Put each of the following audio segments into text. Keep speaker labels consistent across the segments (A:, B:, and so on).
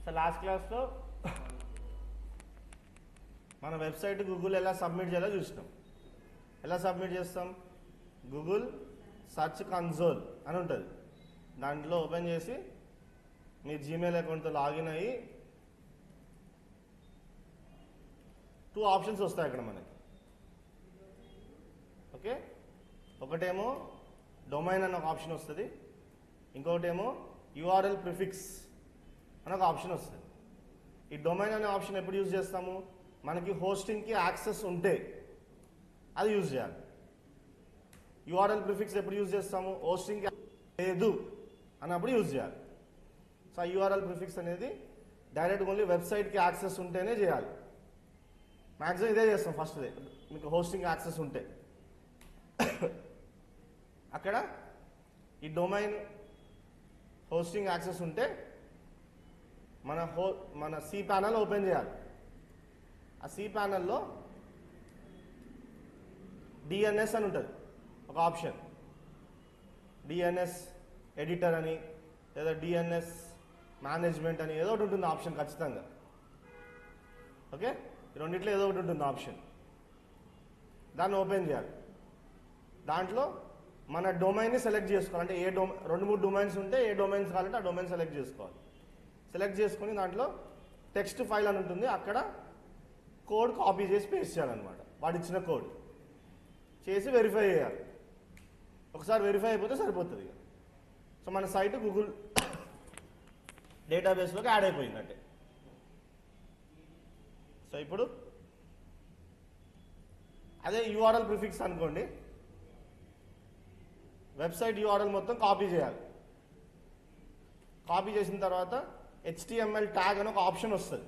A: So last క్లాస్లో మన website Google ఎలా సబ్మిట్ చేయాలో చూసినాం. ఎలా సబ్మిట్ చేస్తాం? గూగుల్ సర్చ్ కన్సోల్ అని ఉంటుంది, దాంట్లో ఓపెన్ చేసి మీ జీమెయిల్ అకౌంట్తో లాగిన్ అయ్యి 2 ఆప్షన్స్ వస్తాయి అక్కడ మనకి. ఓకే, ఒకటేమో డొమైన్ అన్న ఒక ఆప్షన్ వస్తుంది, ఇంకొకటేమో యూఆర్ఎల్ ప్రిఫిక్స్ అని ఒక ఆప్షన్ వస్తుంది. ఈ డొమైన్ అనే ఆప్షన్ ఎప్పుడు యూజ్ చేస్తాము? మనకి హోస్టింగ్కి యాక్సెస్ ఉంటే అది యూజ్ చేయాలి. యూఆర్ఎల్ ప్రిఫిక్స్ ఎప్పుడు యూజ్ చేస్తాము? హోస్టింగ్ లేదు అన్నప్పుడు యూజ్ చేయాలి. సో ఆ యూఆర్ఎల్ ప్రిఫిక్స్ అనేది డైరెక్ట్ ఓన్లీ వెబ్సైట్కి యాక్సెస్ ఉంటేనే చేయాలి. మ్యాక్సిమం ఇదే చేస్తాం ఫస్ట్ డే, మీకు హోస్టింగ్ యాక్సెస్ ఉంటే. అక్కడ ఈ డొమైన్ హోస్టింగ్ యాక్సెస్ ఉంటే మన సి ప్యానల్ ఓపెన్ చేయాలి. ఆ సి ప్యానల్లో డిఎన్ఎస్ అని ఉంటుంది ఒక ఆప్షన్, డిఎన్ఎస్ ఎడిటర్ అని లేదా డిఎన్ఎస్ మేనేజ్మెంట్ అని ఏదో ఒకటి ఉంటుంది ఆప్షన్ ఖచ్చితంగా. ఓకే, ఈ రెండిట్లో ఏదో ఒకటి ఉంటుంది ఆప్షన్, దాన్ని ఓపెన్ చేయాలి. దాంట్లో మన డొమైన్ని సెలెక్ట్ చేసుకోవాలి. అంటే ఏ 2-3 డొమైన్స్ ఉంటే ఏ డొమైన్స్ కావాలంటే ఆ డొమైన్ సెలెక్ట్ చేసుకోవాలి. సెలెక్ట్ చేసుకొని దాంట్లో టెక్స్ట్ ఫైల్ అని ఉంటుంది, అక్కడ కోడ్ కాపీ చేసి పేస్ట్ చేయాలన్నమాట. వాడు ఇచ్చిన కోడ్ చేసి వెరిఫై చేయాలి. ఒకసారి వెరిఫై అయిపోతే సరిపోతుంది. సో మన సైట్ గూగుల్ డేటాబేస్లోకి యాడ్ అయిపోయిందంటే. సో ఇప్పుడు అదే యూఆర్ఎల్ ప్రిఫిక్స్ అనుకోండి, వెబ్సైట్ యూఆర్ఎల్ మొత్తం కాపీ చేయాలి. కాపీ చేసిన తర్వాత HTML ట్యాగ్ అని ఒక ఆప్షన్ వస్తుంది.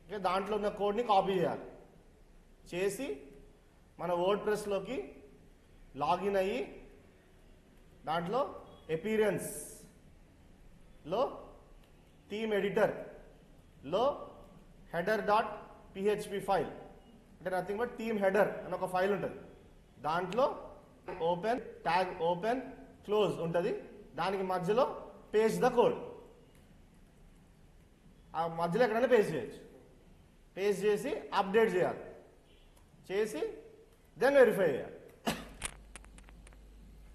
A: ఓకే, దాంట్లో ఉన్న కోడ్ని కాపీ చేయాలి. చేసి మన వర్డ్ ప్రెస్లోకి లాగిన్ అయ్యి దాంట్లో అపీరెన్స్లో థీమ్ ఎడిటర్లో header.php ఫైల్, అంటే నథింగ్ బట్ థీమ్ హెడర్ అని ఒక ఫైల్ ఉంటుంది. దాంట్లో ఓపెన్ ట్యాగ్ ఓపెన్ క్లోజ్ ఉంటుంది, దానికి మధ్యలో పేస్ట్ ద కోడ్. ఆ మధ్యలో ఎక్కడైనా పేస్ట్ చేయొచ్చు. పేస్ట్ చేసి అప్డేట్ చేయాలి, చేసి దెన్ వెరిఫై చేయాలి.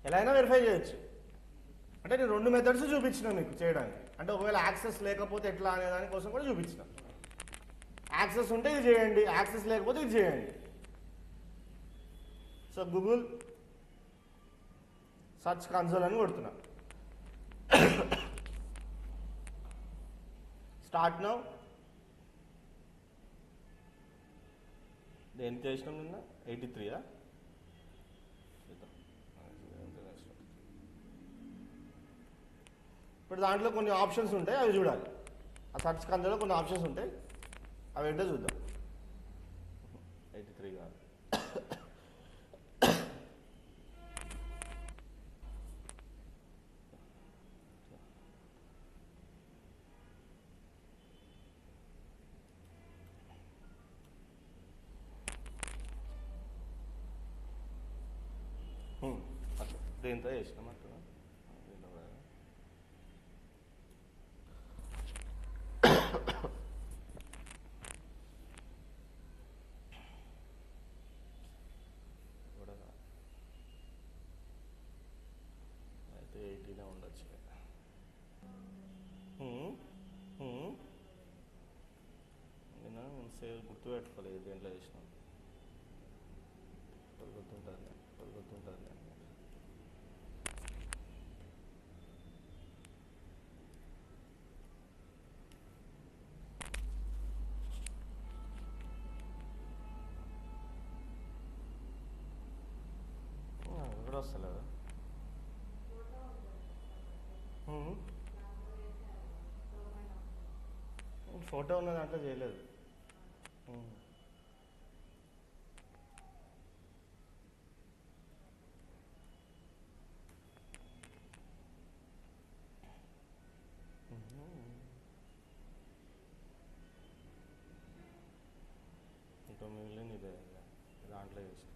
A: ఎలా అయినా వెరిఫై చేయొచ్చు. అంటే నేను 2 మెథడ్స్ చూపించిన మీకు చేయడానికి. అంటే ఒకవేళ యాక్సెస్ లేకపోతే ఎట్లా అనే దానికోసం కూడా చూపించిన. యాక్సెస్ ఉంటే ఇది చేయండి, యాక్సెస్ లేకపోతే ఇది చేయండి. సో గూగుల్ సర్చ్ కన్సోల్ అని కొడుతున్నా. Start now. దేని చేసినాం నిన్న? 83. ఇప్పుడు దాంట్లో కొన్ని ఆప్షన్స్ ఉంటాయి, అవి చూడాలి. ఆ సర్చ్ కన్సోల్లో కొన్ని ఆప్షన్స్ ఉంటాయి, అవి ఏంటో చూద్దాం. 83 కాదు. దేంతో చేసినాం అట్లా అయితే 80 ఉండొచ్చు. నేను సేవ్ గుర్తు పెట్టుకోలేదు దేంట్లో చేసినాం. గుర్తుంటుంది. కూడా వస్తలేదా? ఫోటో ఉన్న దాంట్లో చేయలేదు. ఇంకా మిగిలిన ఇదే దాంట్లో చేసిన.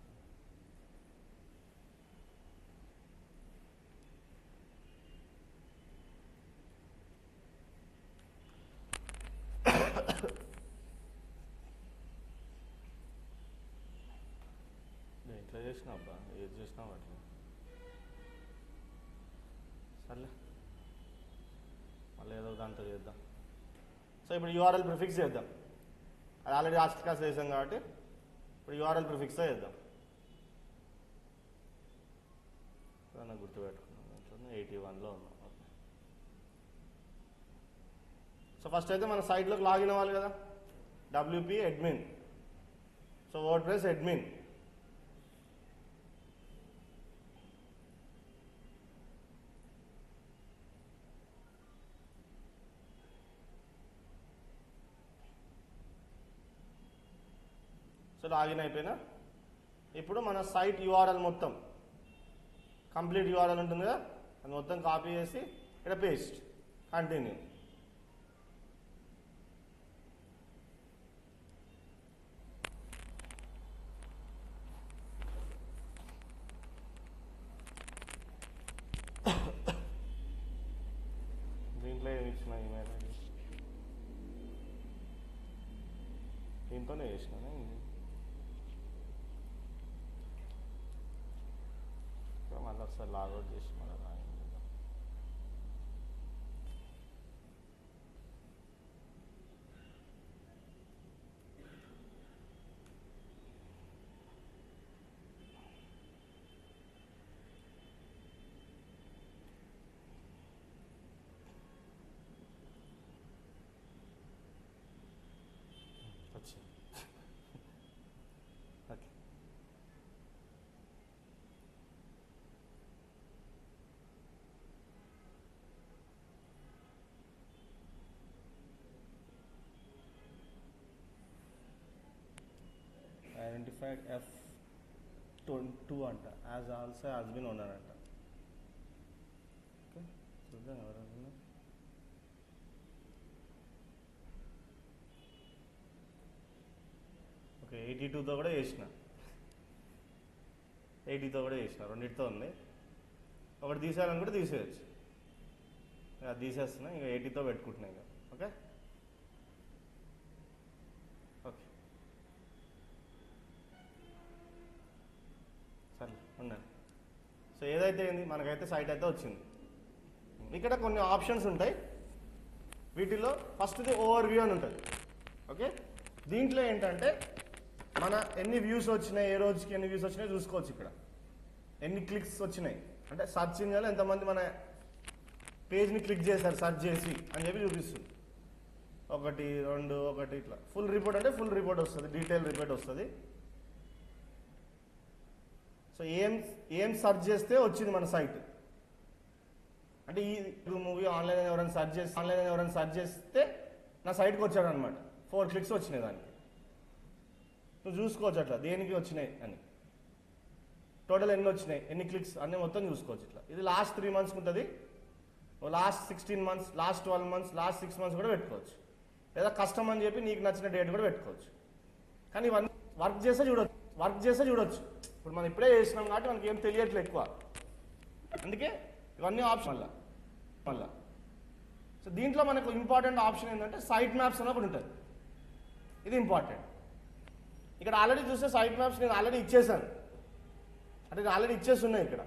A: ఎట్లా చేసినావు అబ్బా, ఏది చేసినావు అట్లా. సర్లే మళ్ళీ ఏదో దాంతో చేద్దాం. సో ఇప్పుడు యూఆర్ఎల్ ప్రిఫిక్స్ చేద్దాం. అది ఆల్రెడీ లాస్ట్ క్లాస్ చేసాం కాబట్టి ఇప్పుడు యూఆర్ఎల్ ప్రిఫిక్స్తో చేద్దాం. నాకు గుర్తుపెట్టుకున్నాం, 81లో ఉన్నాం. సో ఫస్ట్ అయితే మన సైట్లోకి లాగిన్ అవ్వాలి కదా, WP admin. So WordPress admin. So login అయిపోయినా ఇప్పుడు మన సైట్ యూఆర్ఎల్ మొత్తం కంప్లీట్ యూఆర్ఎల్ ఉంటుంది కదా, అది మొత్తం కాపీ చేసి ఇక్కడ పేస్ట్, కంటిన్యూ. దీంట్లో ఏమి ఇచ్చిన ఈమెయిల్ ఐడి దీంతోనే చేసినా. మళ్ళీ ఒకసారి లాగౌట్ చేసి మళ్ళీ రాయండి. వచ్చింది. ఓకే, ఐడెంటిఫైడ్ F2 అంట, as also has been owner అంట. ఓకే చూద్దాం ఎవరన్నా. ఓకే 82తో కూడా చేసిన, 80తో కూడా చేసిన, రెండింటితో ఉంది. ఒకటి తీసేయాలనుకుంటే తీసేయచ్చు, అది తీసేస్తున్నా. ఇంకా 80తో పెట్టుకుంటున్నా ఇక. ఓకే ఓకే సరే ఉండండి. సో ఏదైతే ఏంది మనకైతే సైట్ అయితే వచ్చింది. ఇక్కడ కొన్ని ఆప్షన్స్ ఉంటాయి, వీటిలో ఫస్ట్ది ఓవర్ వ్యూ అని ఉంటుంది. ఓకే, దీంట్లో ఏంటంటే మన ఎన్ని వ్యూస్ వచ్చినాయి, ఏ రోజుకి ఎన్ని వ్యూస్ వచ్చినాయి చూసుకోవచ్చు. ఇక్కడ ఎన్ని క్లిక్స్ వచ్చినాయి అంటే సర్చ్ ఇంజిన్లో ఎంతమంది మన పేజ్ని క్లిక్ చేశారు సర్చ్ చేసి అని చెప్పి చూపిస్తుంది. 1, 2, 1 ఇట్లా. ఫుల్ రిపోర్ట్ అంటే ఫుల్ రిపోర్ట్ వస్తుంది, డీటెయిల్ రిపోర్ట్ వస్తుంది. సో ఏం సర్చ్ చేస్తే వచ్చింది మన సైట్ అంటే ఈ మూవీ ఆన్లైన్ ఎవరైనా సర్చ్ చేస్తే నా సైట్కి వచ్చాడు అనమాట. 4 క్లిక్స్ వచ్చినాయి దానికి. నువ్వు చూసుకోవచ్చు అట్లా దేనికి వచ్చినాయి అని, టోటల్ ఎన్ని వచ్చినాయి, ఎన్ని క్లిక్స్ అన్నీ మొత్తం చూసుకోవచ్చు ఇట్లా. ఇది లాస్ట్ 3 months ఉంటుంది, last 16 months, last 12 months, last 6 months కూడా పెట్టుకోవచ్చు. లేదా కస్టమ్ అని చెప్పి నీకు నచ్చిన డేట్ కూడా పెట్టుకోవచ్చు. కానీ ఇవన్నీ వర్క్ చేస్తే చూడొచ్చు. ఇప్పుడు మనం ఇప్పుడే చేసినాం కాబట్టి మనకి ఏం తెలియట్లేదు ఎక్కువ, అందుకే ఇవన్నీ ఆప్షన్ మళ్ళా. సో దీంట్లో మనకు ఇంపార్టెంట్ ఆప్షన్ ఏంటంటే సైట్ మ్యాప్స్ అని ఒకటి ఉంటుంది. ఇది ఇంపార్టెంట్. ఇక్కడ ఆల్రెడీ చూస్తే సైట్ మ్యాప్స్ నేను ఆల్రెడీ ఇచ్చేసాను, అంటే నేను ఆల్రెడీ ఇచ్చేస్తున్నాయి ఇక్కడ.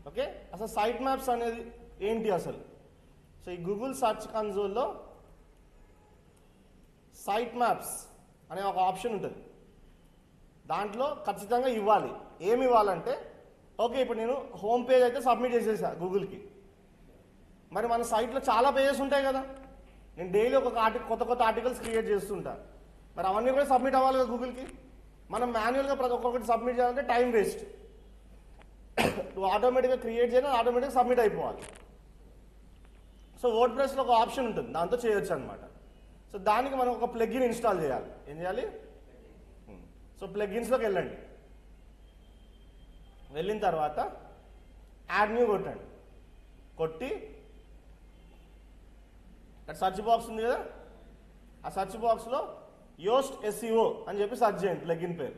A: ఓకే, అసలు సైట్ మ్యాప్స్ అనేది ఏంటి అసలు? సో ఈ గూగుల్ సర్చ్ కన్సోల్లో సైట్ మ్యాప్స్ అనే ఒక ఆప్షన్ ఉంటుంది. దాంట్లో ఖచ్చితంగా ఇవ్వాలి. ఏమి ఇవ్వాలంటే, ఓకే ఇప్పుడు నేను హోమ్ పేజ్ అయితే సబ్మిట్ చేసేసా గూగుల్కి. మరి మన సైట్లో చాలా పేజెస్ ఉంటాయి కదా, నేను డైలీ కొత్త ఆర్టికల్స్ క్రియేట్ చేస్తుంటా. మరి అవన్నీ కూడా సబ్మిట్ అవ్వాలి కదా గూగుల్కి. మనం మాన్యువల్గా ప్రతి ఒక్కొక్కటి సబ్మిట్ చేయాలంటే టైం వేస్ట్. నువ్వు ఆటోమేటిక్గా క్రియేట్ చేయడం, ఆటోమేటిక్గా సబ్మిట్ అయిపోవాలి. సో వర్డ్ప్రెస్లో ఒక ఆప్షన్ ఉంటుంది, దాంతో చేయొచ్చు అనమాట. సో దానికి మనం ఒక ప్లగిన్ ఇన్స్టాల్ చేయాలి. ఏం చేయాలి? సో ప్లగిన్స్లోకి వెళ్ళండి. వెళ్ళిన తర్వాత యాడ్ న్యూ కొట్టండి. కొట్టి అక్కడ సర్చ్ బాక్స్ ఉంది కదా, ఆ సర్చ్ బాక్స్లో యోస్ట్ SEO అని చెప్పి సర్చ్ చేయండి. ప్లగిన్ పేరు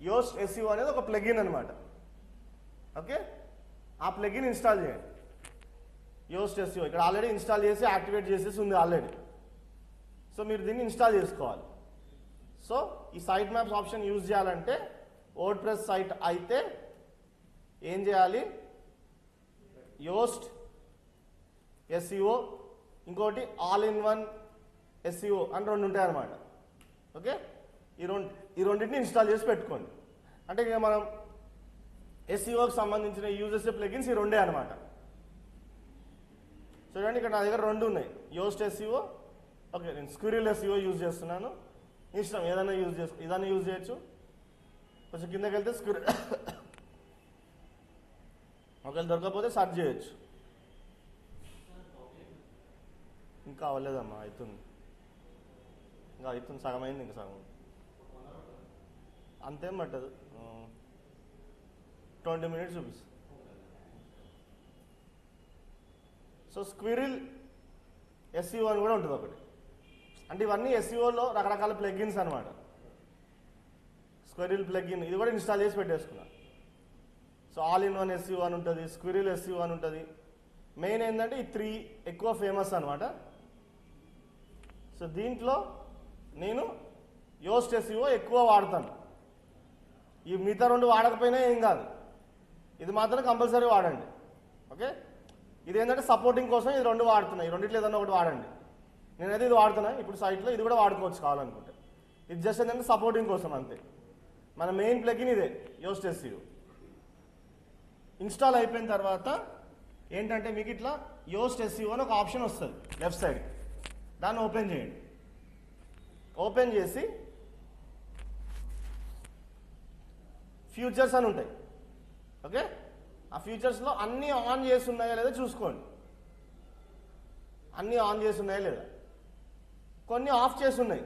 A: యోస్ట్ SEO అనేది ఒక ప్లగిన్ అనమాట. ఓకే, ఆ ప్లగిన్ ఇన్స్టాల్ చేయండి. యోస్ట్ SEO ఇక్కడ ఆల్రెడీ ఇన్స్టాల్ చేసి యాక్టివేట్ చేసేసి ఉంది ఆల్రెడీ. సో మీరు దీన్ని ఇన్స్టాల్ చేసుకోవాలి. సో ఈ సైట్ మ్యాప్స్ ఆప్షన్ యూజ్ చేయాలంటే వర్డ్ ప్రెస్ సైట్ అయితే ఏం చేయాలి, యోస్ట్ ఎస్ఈఓ, ఇంకోటి ఆల్ ఇన్ వన్ ఎస్ఈఓ అని రెండు ఉంటాయి అన్నమాట. ఓకే, ఈ రెండింటిని ఇన్స్టాల్ చేసి పెట్టుకోండి. అంటే ఇక మనం ఎస్ఈఓకి సంబంధించిన యూజర్స్ ప్లగిన్స్ ఈ రెండే అనమాట. చూడండి ఇక్కడ నా దగ్గర రెండు ఉన్నాయి, యోస్ట్ ఎస్ఈఓ. ఓకే, నేను స్క్విరిల్ ఎస్ఈఓ యూజ్ చేస్తున్నాను. ఇష్టం ఏదైనా ఏదైనా యూజ్ చేయొచ్చు. కొంచెం కిందకి వెళ్తే స్క్విరిల్ ఒకవేళ దొరకకపోతే సర్చ్ చేయొచ్చు. ఇంకా అవ్వలేదమ్మా, అవుతుంది, ఇంకా అవుతుంది, సగం అయింది, ఇంకా సగం అంతేం పట్టదు, 20 minutes చూపిస్తుంది. సో స్క్విరిల్ ఎస్ఈఓ అని కూడా ఉంటుంది ఒకటి. అంటే ఇవన్నీ ఎస్ఈఓలో రకరకాల ప్లగిన్స్ అనమాట. స్క్విరిల్ ప్లగిన్ ఇది కూడా ఇన్స్టాల్ చేసి పెట్టేసుకున్నాను. So all in one SEO అని ఉంటుంది, స్క్విరిల్ ఎస్ఈఓ అని ఉంటుంది. మెయిన్ ఏంటంటే ఈ 3 ఎక్కువ ఫేమస్ అనమాట. సో దీంట్లో నేను యోస్ట్ ఎస్ఈఓ ఎక్కువ వాడతాను. ఈ మిగతా రెండు వాడకపోయినా ఏం కాదు, ఇది మాత్రం కంపల్సరీ వాడండి. ఓకే, ఇది ఏంటంటే సపోర్టింగ్ కోసం ఇది రెండు వాడుతున్నా, ఈ రెండిట్లో ఏదన్నా ఒకటి వాడండి. నేనైతే ఇది వాడుతున్నా ఇప్పుడు సైట్లో, ఇది కూడా వాడుకోవచ్చు కావాలనుకుంటే. ఇది జస్ట్ ఏంటంటే సపోర్టింగ్ కోసం అంతే. మన మెయిన్ ప్లగిన్ ఇదే యోస్ట్ ఎస్ఈఓ. ఇన్స్టాల్ అయిపోయిన తర్వాత ఏంటంటే మీకు ఇట్లా యోస్ట్ ఎస్ఈఓ అని ఒక ఆప్షన్ వస్తుంది లెఫ్ట్ సైడ్, దాన్ని ఓపెన్ చేయండి. ఓపెన్ చేసి ఫ్యూచర్స్ అని ఉంటాయి. ఓకే, ఆ ఫ్యూచర్స్లో అన్నీ ఆన్ చేసి ఉన్నాయా లేదా చూసుకోండి. అన్నీ ఆన్ చేసి ఉన్నాయా లేదా, కొన్ని ఆఫ్ చేసి ఉన్నాయి.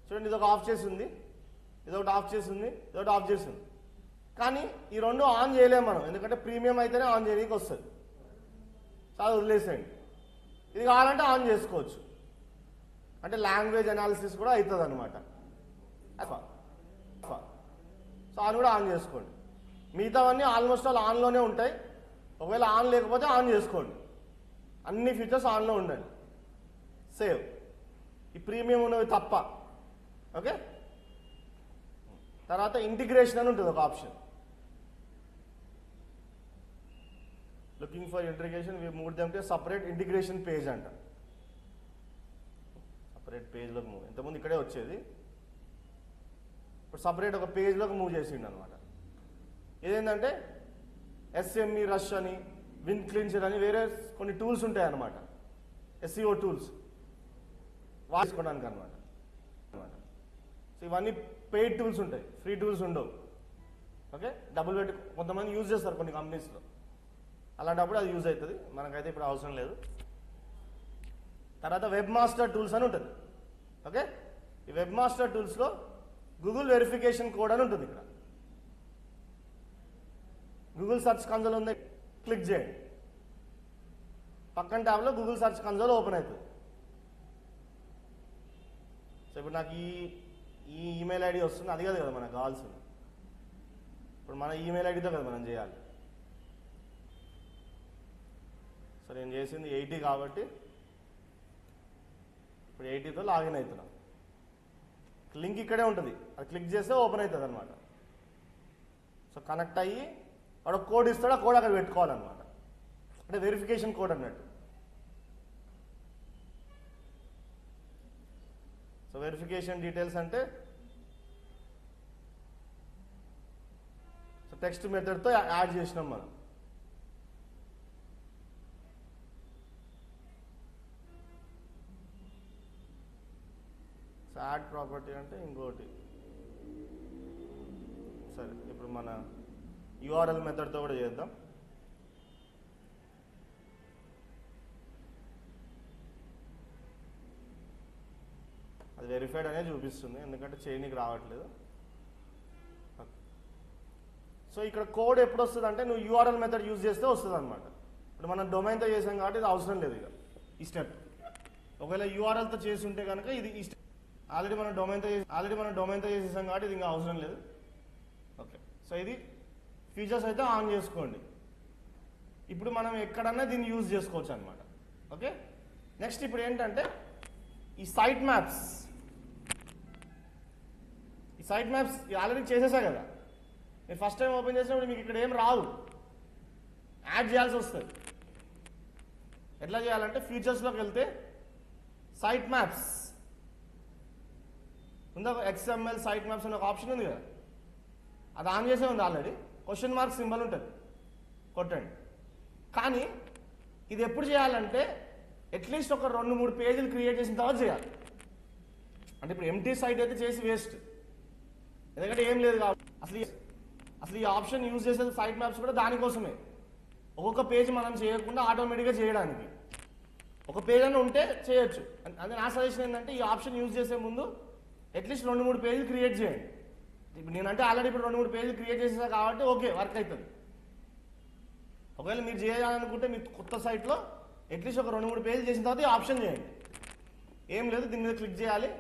A: చూడండి, ఇదొక ఆఫ్ చేసి ఉంది, ఇదొకటి ఆఫ్ చేసి ఉంది, ఇదొకటి ఆఫ్ చేసి ఉంది. కానీ ఈ రెండు ఆన్ చేయలేము మనం, ఎందుకంటే ప్రీమియం అయితేనే ఆన్ చేయడానికి వస్తుంది. చాలా వదిలేసేయండి. ఇది కావాలంటే ఆన్ చేసుకోవచ్చు, అంటే లాంగ్వేజ్ అనాలిసిస్ కూడా అవుతుంది అనమాట. సో ఆన్ కూడా ఆన్ చేసుకోండి. మిగతావన్నీ ఆల్మోస్ట్ ఆల్ ఆన్లోనే ఉంటాయి. ఒకవేళ ఆన్ లేకపోతే ఆన్ చేసుకోండి. అన్ని ఫీచర్స్ ఆన్లో ఉండండి. సేవ్ ఈ ప్రీమియం ఉన్నవి తప్ప. ఓకే, తర్వాత ఇంటిగ్రేషన్ అని ఉంటుంది ఒక option. Looking for integration we move them to separate integration page అంట. సపరేట్ పేజ్లోకి మూవ్, ఇంతకుముందు ఇక్కడే వచ్చేది, ఇప్పుడు సపరేట్ ఒక పేజ్లోకి మూవ్ చేసిండు అనమాట. ఇదేంటంటే ఎస్ఎంఈ రష్ అని, విన్ క్లిన్చర్ అని వేరే కొన్ని టూల్స్ ఉంటాయి అన్నమాట, ఎస్ఈఓ టూల్స్ వాడుకోవడానికి అనమాట. సో ఇవన్నీ పెయిడ్ టూల్స్ ఉంటాయి, ఫ్రీ టూల్స్ ఉండవు. ఓకే, డబ్బులు పెట్టి కొంతమంది యూజ్ చేస్తారు కొన్ని కంపెనీస్లో, అలాంటప్పుడు అది యూజ్ అవుతుంది. మనకైతే ఇప్పుడు అవసరం లేదు. తర్వాత వెబ్ మాస్టర్ టూల్స్ అని ఉంటుంది. ఓకే, ఈ వెబ్ మాస్టర్ టూల్స్లో గూగుల్ వెరిఫికేషన్ కోడ్ అని ఉంటుంది. ఇక్కడ గూగుల్ సర్చ్ కన్సోల్ ఉంది, క్లిక్ చేయండి. పక్కన ట్యాబ్లో గూగుల్ సర్చ్ కన్సోల్ ఓపెన్ అవుతుంది. సో ఇప్పుడు నాకు ఈ ఈమెయిల్ ఐడి వస్తుంది, అది కాదు కదా మనకు కావాల్సింది. ఇప్పుడు మన ఈమెయిల్ ఐడితో కదా మనం చేయాలి. సో నేను చేసింది 80 కాబట్టి ఇప్పుడు 80తో లాగిన్ అవుతున్నాం. లింక్ ఇక్కడే ఉంటుంది, అది క్లిక్ చేస్తే ఓపెన్ అవుతుంది అనమాట. సో కనెక్ట్ అయ్యి వాడు కోడ్ ఇస్తాడు, ఆ కోడ్ అక్కడ పెట్టుకోవాలన్నమాట. అంటే వెరిఫికేషన్ కోడ్ అన్నట్టు. సో వెరిఫికేషన్ డీటెయిల్స్ అంటే సో టెక్స్ట్ మెథడ్తో యాడ్ చేసినాం మనం. సో యాడ్ ప్రాపర్టీ అంటే ఇంకోటి. సరే, ఇప్పుడు మన యూఆర్ఎల్ మెథడ్తో కూడా చేద్దాం. అది వెరిఫైడ్ అనే చూపిస్తుంది, ఎందుకంటే చేయనికి రావట్లేదు. సో ఇక్కడ కోడ్ ఎప్పుడు వస్తుంది అంటే నువ్వు యూఆర్ఎల్ మెథడ్ యూజ్ చేస్తే వస్తుంది అనమాట. ఇప్పుడు మనం డొమైన్తో చేసాం కాబట్టి ఇది అవసరం లేదు. ఇక ఈ స్టెప్ ఒకవేళ యూఆర్ఎల్తో చేసి ఉంటే కనుక ఇది ఈ స్టెప్ ఆల్రెడీ మనం డొమైన్తో చేసేసాం కాబట్టి ఇది ఇంకా అవసరం లేదు. ఓకే, సో ఇది ఫీచర్స్ అయితే ఆన్ చేసుకోండి. ఇప్పుడు మనం ఎక్కడన్నా దీన్ని యూజ్ చేసుకోవచ్చు అనమాట. ఓకే, నెక్స్ట్ ఇప్పుడు ఏంటంటే ఈ సైట్ మ్యాప్స్ ఈ సైట్ మ్యాప్స్ ఆల్రెడీ చేసేసా కదా, మీరు ఫస్ట్ టైం ఓపెన్ చేసినప్పుడు మీకు ఇక్కడ ఏం రావు, యాడ్ చేయాల్సి వస్తుంది. ఎట్లా చేయాలంటే ఫీచర్స్లోకి వెళ్తే సైట్ మ్యాప్స్ ఉందా, XML సైట్ మ్యాప్స్ అనే ఒక ఆప్షన్ ఉంది కదా, అది ఆన్ చేసే ఉంది ఆల్రెడీ. క్వశ్చన్ మార్క్ సింబల్ ఉంటుంది, కొట్టండి. కానీ ఇది ఎప్పుడు చేయాలంటే అట్లీస్ట్ ఒక 2-3 పేజీలు క్రియేట్ చేసిన తర్వాత చేయాలి. అంటే ఇప్పుడు ఎంటీ సైట్ అయితే చేసి వేస్ట్, ఎందుకంటే ఏం లేదు కాబట్టి. అసలు ఈ ఆప్షన్ యూజ్ చేసేది సైట్ మ్యాప్స్ కూడా దానికోసమే. ఒక్కొక్క పేజ్ మనం చేయకుండా ఆటోమేటిక్గా చేయడానికి. ఒక పేజ్ అని ఉంటే చేయొచ్చు. అదే నా సజెషన్ ఏంటంటే ఈ ఆప్షన్ యూజ్ చేసే ముందు అట్లీస్ట్ 2-3 పేజీలు క్రియేట్ చేయండి. ఇప్పుడు నేనంటే ఆల్రెడీ ఇప్పుడు 2-3 పేజీలు క్రియేట్ చేసేసా కాబట్టి ఓకే, వర్క్ అవుతుంది. ఒకవేళ మీరు చేయాలనుకుంటే మీ కొత్త సైట్లో అట్లీస్ట్ ఒక 2-3 పేజీలు చేసిన తర్వాత ఈ ఆప్షన్ చేయండి. ఏం లేదు, దీని మీద క్లిక్ చేయాలి.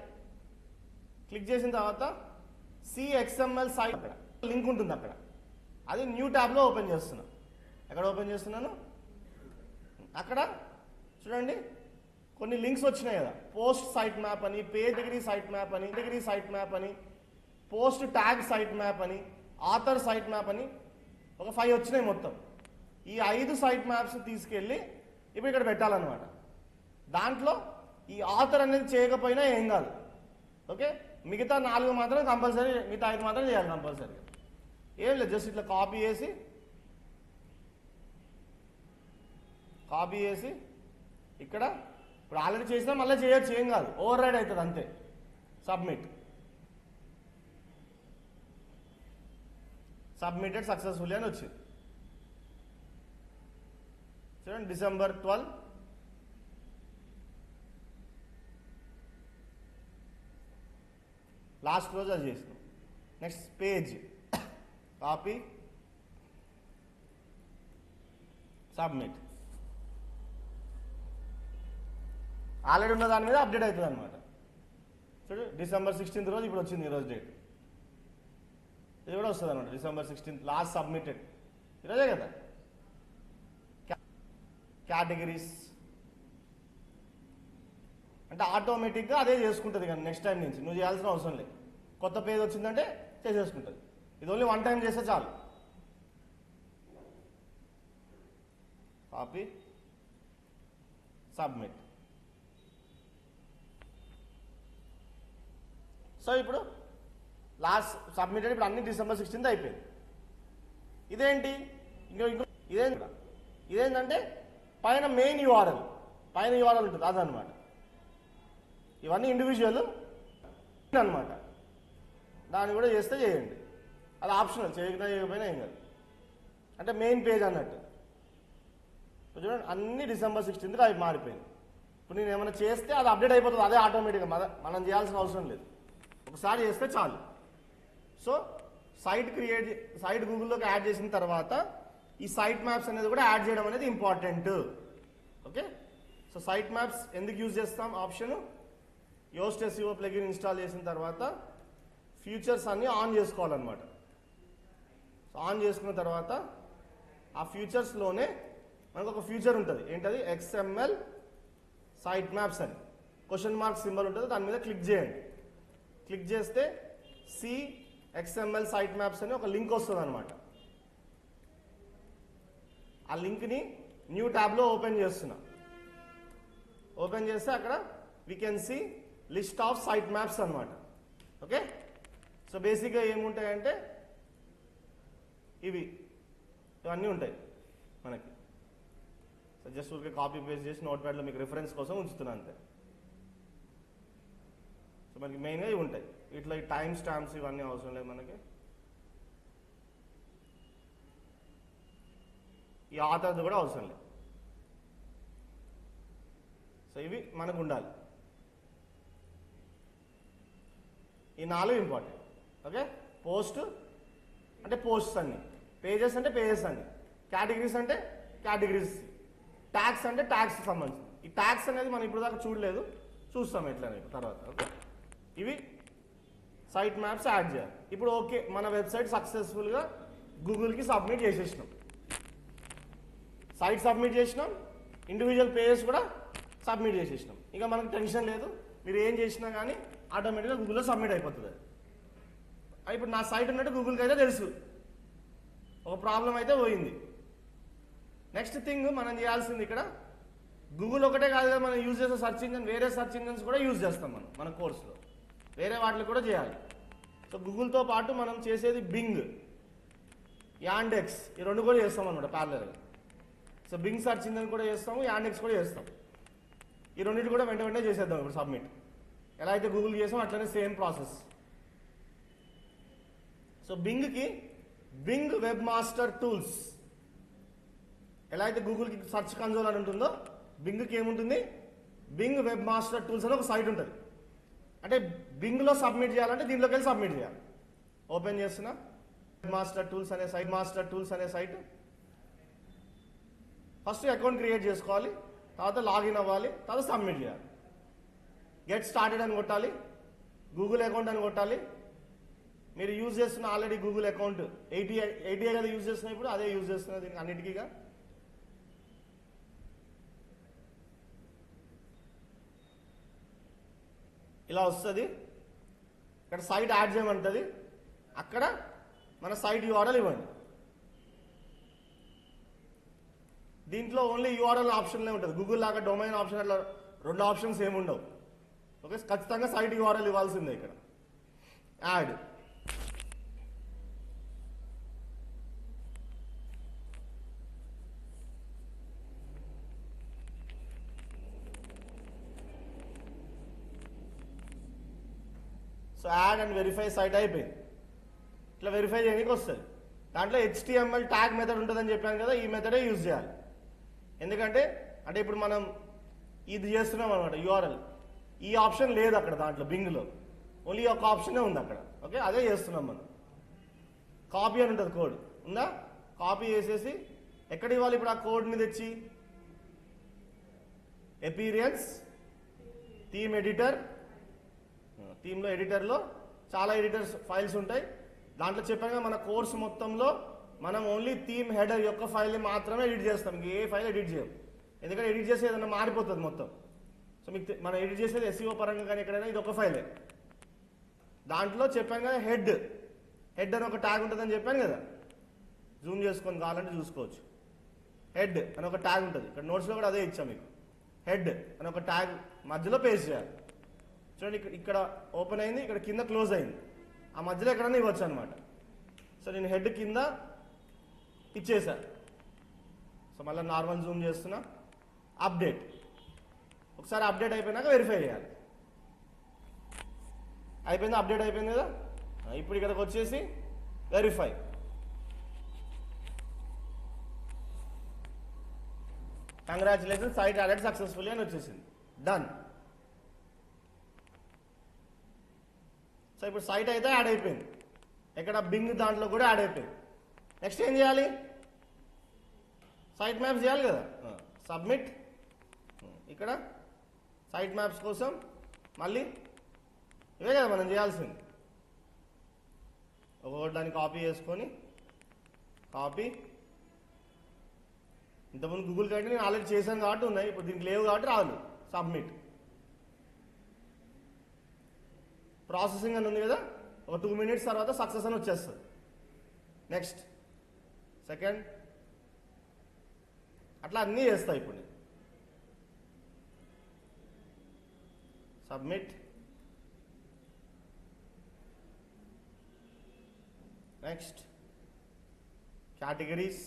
A: క్లిక్ చేసిన తర్వాత XML సైట్ అక్కడ లింక్ ఉంటుంది, అక్కడ అది న్యూ ట్యాబ్లో ఓపెన్ చేస్తున్నా. ఎక్కడ ఓపెన్ చేస్తున్నాను, అక్కడ చూడండి కొన్ని లింక్స్ వచ్చినాయి కదా, పోస్ట్ సైట్ మ్యాప్ అని, పేజ్ డిగ్రీ సైట్ మ్యాప్ అని, డిగ్రీ సైట్ మ్యాప్ అని, పోస్ట్ ట్యాగ్ సైట్ మ్యాప్ అని, ఆథర్ సైట్ మ్యాప్ అని ఒక 5 వచ్చినాయి మొత్తం. ఈ 5 సైట్ మ్యాప్స్ తీసుకెళ్ళి ఇప్పుడు ఇక్కడ పెట్టాలన్నమాట. దాంట్లో ఈ ఆథర్ అనేది చేయకపోయినా ఏం కాదు, ఓకే. మిగతా 4 మాత్రం కంపల్సరీ, మిగతా 5 మాత్రం చేయాలి కంపల్సరీ. ఏం లేదు, జస్ట్ ఇట్లా కాపీ చేసి ఇక్కడ ఇప్పుడు ఆల్రెడీ చేసినా మళ్ళీ చేయొచ్చు, ఏం కాదు, ఓవర్ రైడ్ అవుతుంది అంతే. సబ్మిటెడ్ సక్సెస్ఫుల్లీ అని వచ్చింది. చూడండి, December 12 లాస్ట్ రోజు అది చేసినాం. Next page copy submit, already ఉన్న దాని మీద అప్డేట్ అవుతుంది అనమాట. చూడు, December 16th రోజు ఇప్పుడు వచ్చింది, ఈరోజు డేట్. ఇది కూడా వస్తుంది అనమాట, December 16th లాస్ట్ సబ్మిటెడ్, ఈరోజే కదా. కేటగిరీస్ అంటే ఆటోమేటిక్గా అదే చేసుకుంటుంది, కానీ నెక్స్ట్ టైం నుంచి నువ్వు చేయాల్సిన అవసరం లేదు. కొత్త పేజ్ వచ్చిందంటే చేసేసుకుంటుంది. ఇది ఓన్లీ 1 టైం చేస్తే చాలు. Copy submit. సో ఇప్పుడు లాస్ట్ సబ్మిటెడ్, ఇప్పుడు అన్ని December 16th అయిపోయింది. ఇదేంటి ఇదేంటంటే పైన మెయిన్ యూఆర్ఎల్ ఉంటుంది, అదనమాట. ఇవన్నీ ఇండివిజువల్ అనమాట, దాన్ని కూడా చేస్తే చేయండి, అది ఆప్షనల్, చేయకపోయినా ఏం కాదు. అంటే మెయిన్ పేజ్ అన్నట్టు. చూడండి, అన్ని December 16th అవి మారిపోయింది. ఇప్పుడు నేను ఏమైనా చేస్తే అది అప్డేట్ అయిపోతుంది, అదే ఆటోమేటిక్గా, మనం చేయాల్సిన అవసరం లేదు, ఒకసారి చేస్తే చాలు. సో సైట్ గూగుల్లోకి యాడ్ చేసిన తర్వాత ఈ సైట్ మ్యాప్స్ అనేది కూడా యాడ్ చేయడం అనేది important, okay. So site maps ఎందుకు యూజ్ చేస్తాం, option Yoast SEO plugin install చేసిన తర్వాత ఫీచర్స్ అన్ని ఆన్ చేసుకోవాలన్నమాట. సో ఆన్ చేసుకున్న తర్వాత ఆ ఫీచర్స్లోనే మనకు ఒక ఫీచర్ ఉంటుంది, ఏంటది, XML సైట్ మ్యాప్స్ అని క్వశ్చన్ మార్క్ సింబల్ ఉంటుంది, దాని మీద క్లిక్ చేయండి. క్లిక్ చేస్తే XML సైట్ మ్యాప్స్ అని ఒక లింక్ వస్తుంది అనమాట. ఆ లింక్ని న్యూ ట్యాబ్లో ఓపెన్ చేస్తున్నా. ఓపెన్ చేస్తే అక్కడ we can see list of site maps అనమాట, ఓకే. సో బేసిక్గా ఏముంటాయంటే ఇవన్నీ ఉంటాయి మనకి. సో జస్ట్ ఊరికే కాపీ పేస్ట్ చేసి నోట్ ప్యాడ్లో మీకు రిఫరెన్స్ కోసం ఉంచుతున్నా అంతే. సో మనకి మెయిన్గా ఇవి ఉంటాయి. ఇట్లా ఈ టైమ్ స్టాంప్స్ ఇవన్నీ అవసరం లేదు మనకి. ఈ ఆథర్ది కూడా అవసరం లేదు. సో ఇవి మనకు ఉండాలి. ఈ 4 ఇంపార్టెంట్, ఓకే. పోస్ట్ అంటే పోస్ట్స్ అన్ని, పేజెస్ అంటే పేజెస్ అన్ని, కేటగిరీస్ అంటే కేటగిరీస్, ట్యాగ్స్ అంటే ట్యాగ్స్ సంబంధించి. ఈ ట్యాగ్స్ అనేది మనం ఇప్పుడు దాకా చూడలేదు, చూస్తాం ఎట్లా తర్వాత, ఓకే. ఇవి సైట్ మ్యాప్స్ యాడ్ చేయాలి. ఇప్పుడు ఓకే, మన వెబ్సైట్ సక్సెస్ఫుల్గా గూగుల్కి సబ్మిట్ చేసేసినాం. సైట్ సబ్మిట్ చేసినాం, ఇండివిజువల్ పేజెస్ కూడా సబ్మిట్ చేసేసినాం. ఇక మనకు టెన్షన్ లేదు, మీరు ఏం చేసినా కానీ ఆటోమేటిక్గా గూగుల్లో సబ్మిట్ అయిపోతుంది. ఇప్పుడు నా సైట్ ఉన్నట్టు గూగుల్కి అయితే తెలుసు, ఒక ప్రాబ్లం అయితే పోయింది. నెక్స్ట్ థింగ్ మనం చేయాల్సింది ఇక్కడ, గూగుల్ ఒకటే కాదు కదా మనం యూజ్ చేసే సెర్చ్ ఇంజన్, వేరే సెర్చ్ ఇంజన్స్ కూడా యూజ్ చేస్తాం మనం మన కోర్సులో, వేరే వాటిని కూడా చేయాలి. సో గూగుల్తో పాటు మనం చేసేది బింగ్, యాండెక్స్, ఈ రెండు కూడా చేస్తాం అనమాట ప్యారలల్గా. సో బింగ్ సెర్చ్ ఇంజన్ కూడా చేస్తాము, యాండెక్స్ కూడా చేస్తాం. ఈ రెండింటి కూడా వెంట వెంటనే చేసేద్దాం ఇప్పుడు సబ్మిట్. ఎలా అయితే గూగుల్ చేసాం అట్లనే సేమ్ ప్రాసెస్. సో బింగ్కి బింగ్ వెబ్ మాస్టర్ టూల్స్, ఎలా అయితే గూగుల్కి సెర్చ్ కన్సోల్ అని ఉంటుందో బింగ్కి ఏముంటుంది, బింగ్ వెబ్ మాస్టర్ టూల్స్ అని ఒక సైట్ ఉంటుంది. అంటే బింగ్లో సబ్మిట్ చేయాలంటే దీంట్లోకి వెళ్ళి సబ్మిట్ చేయాలి. ఓపెన్ చేస్తున్నా, వెబ్ మాస్టర్ టూల్స్ అనే సైట్. ఫస్ట్ అకౌంట్ క్రియేట్ చేసుకోవాలి, తర్వాత లాగిన్ అవ్వాలి, తర్వాత సబ్మిట్ చేయాలి. గెట్ స్టార్టెడ్ అని కొట్టాలి, గూగుల్ అకౌంట్ అని కొట్టాలి. మీరు యూజ్ చేస్తున్న ఆల్రెడీ గూగుల్ అకౌంట్ 80 కదా యూజ్ చేస్తున్నా, ఇప్పుడు అదే యూజ్ చేస్తున్నా దీనికి అన్నిటికీగా. ఇలా వస్తుంది. ఇక్కడ సైట్ యాడ్ చేయమంటుంది, అక్కడ మన సైట్ యూఆర్ఎల్ ఇవ్వండి. దీంట్లో ఓన్లీ యూఆర్ఎల్ ఆప్షన్లే ఉంటుంది, గూగుల్ లాగా డొమైన్ ఆప్షన్ అట్లా 2 ఆప్షన్స్ ఏమి ఉండవు. ఓకే, ఖచ్చితంగా సైట్ యూఆర్ఎల్ ఇవ్వాల్సిందే. ఇక్కడ add, so add and verify site అయిపోయింది. ఇట్లా వెరిఫై చేయడానికి వస్తుంది. దాంట్లో HTML ట్యాగ్ మెథడ్ ఉంటుందని చెప్పాను కదా, ఈ మెథడే యూజ్ చేయాలి. ఎందుకంటే ఇప్పుడు మనం ఇది చేస్తున్నాం అనమాట యూఆర్ఎల్, ఈ ఆప్షన్ లేదు అక్కడ దాంట్లో బింగ్లో, ఓన్లీ ఒక ఆప్షనే ఉంది అక్కడ. ఓకే, అదే చేస్తున్నాం మనం. కాపీ అని ఉంటుంది, కోడ్ ఉందా, కాపీ చేసేసి ఎక్కడ ఇవ్వాలి ఇప్పుడు ఆ కోడ్ని తెచ్చి, ఎపీరియన్స్ థీమ్ ఎడిటర్, థీమ్లో ఎడిటర్లో చాలా ఎడిటర్స్ ఫైల్స్ ఉంటాయి. దాంట్లో చెప్పాను మన కోర్సు మొత్తంలో మనం ఓన్లీ థీమ్ హెడర్ యొక్క ఫైల్ని మాత్రమే ఎడిట్ చేస్తాం, ఏ ఫైల్ ఎడిట్ చేయం. ఎందుకంటే ఎడిట్ చేసి ఏదైనా మారిపోతుంది మొత్తం. సో మీకు మనం ఎడిట్ చేసేది SEO పరంగా కానీ ఎక్కడైనా ఇది ఒక ఫైలే. దాంట్లో చెప్పాను కదా హెడ్ అని ఒక ట్యాగ్ ఉంటుందని చెప్పాను కదా, జూమ్ చేసుకొని కావాలంటే చూసుకోవచ్చు. హెడ్ అని ఒక ట్యాగ్ ఉంటుంది, ఇక్కడ నోట్స్లో కూడా అదే ఇచ్చాం మీకు. హెడ్ అని ఒక ట్యాగ్ మధ్యలో పేస్ట్ చేయాలి. చూడండి, ఇక్కడ ఓపెన్ అయింది, ఇక్కడ కింద క్లోజ్ అయింది, ఆ మధ్యలో ఎక్కడన్నా ఇవ్వచ్చు అనమాట. సో నేను హెడ్ కింద ఇచ్చేసా. సో మళ్ళీ నార్మల్ జూమ్ చేస్తున్నా, అప్డేట్. ఒకసారి అప్డేట్ అయిపోయినాక వెరిఫై చేయాలి. అయిపోయింది, అప్డేట్ అయిపోయింది కదా. ఇప్పుడు ఇక్కడికి వచ్చేసి verify. Congratulation, site added successfully అని వచ్చేసింది. డన్. సో ఇప్పుడు సైట్ అయితే యాడ్ అయిపోయింది, ఇక్కడ బింగ్ దాంట్లో కూడా యాడ్ అయిపోయింది. నెక్స్ట్ ఏం చేయాలి, సైట్ మ్యాప్స్ చేయాలి కదా. సబ్మిట్. ఇక్కడ సైట్ మ్యాప్స్ కోసం మళ్ళీ ఇవే కదా మనం చేయాల్సింది. ఒకటి దాన్ని కాపీ చేసుకొని, కాపీ, ఇంతకుముందు గూగుల్ కంటే నేను ఆల్రెడీ చేశాను కాబట్టి ఉన్నాయి, ఇప్పుడు దీనికి లేవు కాబట్టి రాదు. సబ్మిట్. ప్రాసెసింగ్ అని ఉంది కదా, ఒక 2 minutes తర్వాత సక్సెస్ అని వచ్చేస్తుంది. నెక్స్ట్, సెకండ్, అట్లా అన్నీ చేస్తాయి. ఇప్పుడు submit. Next, categories,